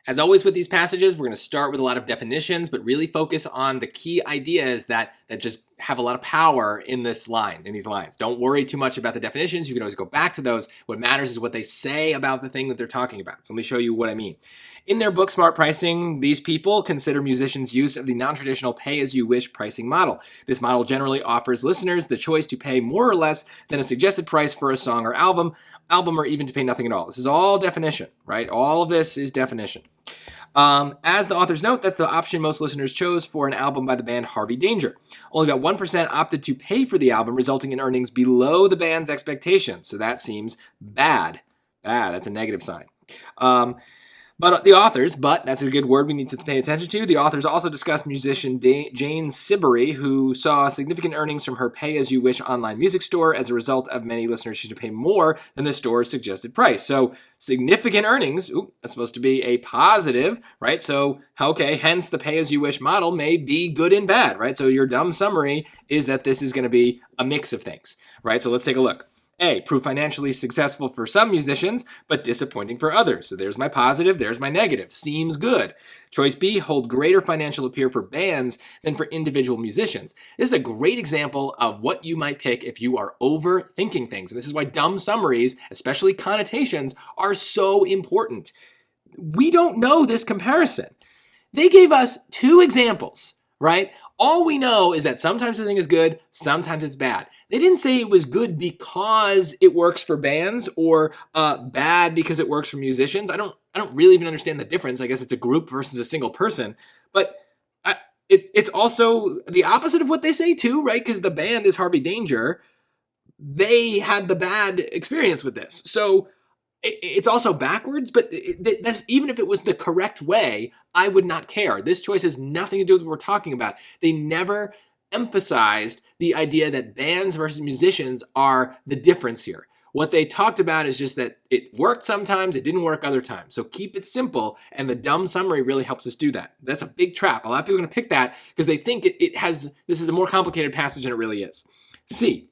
As always with these passages, we're going to start with a lot of definitions, but really focus on the key ideas that just have a lot of power in these lines. Don't worry too much about the definitions. You can always go back to those. What matters is what they say about the thing that they're talking about. So let me show you what I mean. In their book, Smart Pricing, these people consider musicians' use of the non-traditional pay-as-you-wish pricing model. This model generally offers listeners the choice to pay more or less than a suggested price for a song or album, or even to pay nothing at all. This is all definition, right? All of this is definition. As the authors note, that's the option most listeners chose for an album by the band Harvey Danger. Only about 1% opted to pay for the album, resulting in earnings below the band's expectations. So that seems bad. That's a negative sign. But that's a good word we need to pay attention to. The authors also discuss musician Jane Siberry, who saw significant earnings from her pay-as-you-wish online music store as a result of many listeners choosing to pay more than the store's suggested price. So significant earnings, that's supposed to be a positive, right? So, okay, hence the pay-as-you-wish model may be good and bad, right? So your dumb summary is that this is going to be a mix of things, right? So let's take a look. A, prove financially successful for some musicians, but disappointing for others. So there's my positive, there's my negative. Seems good. Choice B, hold greater financial appeal for bands than for individual musicians. This is a great example of what you might pick if you are overthinking things. And this is why dumb summaries, especially connotations, are so important. We don't know this comparison. They gave us two examples, right? All we know is that sometimes the thing is good, sometimes it's bad. They didn't say it was good because it works for bands or bad because it works for musicians. I don't really even understand the difference. I guess it's a group versus a single person. But it's also the opposite of what they say too, right? Because the band is Harvey Danger. They had the bad experience with this. So it's also backwards, but that's, even if it was the correct way, I would not care. This choice has nothing to do with what we're talking about. They never emphasized the idea that bands versus musicians are the difference here. What they talked about is just that it worked sometimes, it didn't work other times. So keep it simple, and the dumb summary really helps us do that. That's a big trap. A lot of people are going to pick that because they think this is a more complicated passage than it really is. C.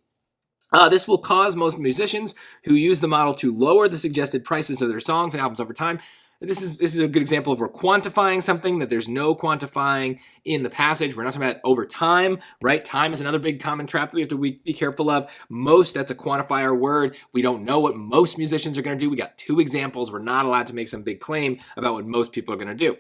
This will cause most musicians who use the model to lower the suggested prices of their songs and albums over time. This is a good example of we're quantifying something that there's no quantifying in the passage. We're not talking about over time, right? Time is another big common trap that we have to be careful of. Most, that's a quantifier word. We don't know what most musicians are going to do. We got two examples. We're not allowed to make some big claim about what most people are going to do.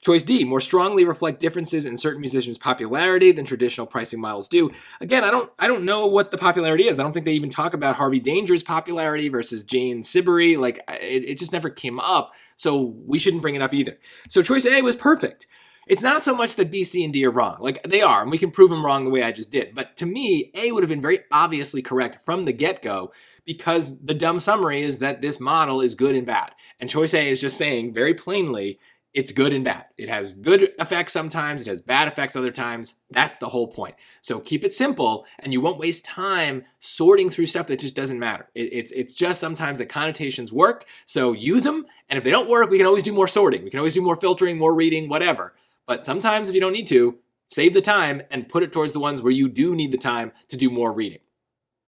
Choice D, more strongly reflect differences in certain musicians' popularity than traditional pricing models do. Again, I don't know what the popularity is. I don't think they even talk about Harvey Danger's popularity versus Jane Siberry. Like, it just never came up, so we shouldn't bring it up either. So choice A was perfect. It's not so much that B, C, and D are wrong. Like, they are, and we can prove them wrong the way I just did. But to me, A would have been very obviously correct from the get-go because the dumb summary is that this model is good and bad. And choice A is just saying very plainly, it's good and bad. It has good effects sometimes, it has bad effects other times. That's the whole point. So keep it simple, and you won't waste time sorting through stuff that just doesn't matter. It's just sometimes the connotations work, so use them, and if they don't work, we can always do more sorting. We can always do more filtering, more reading, whatever. But sometimes if you don't need to, save the time and put it towards the ones where you do need the time to do more reading.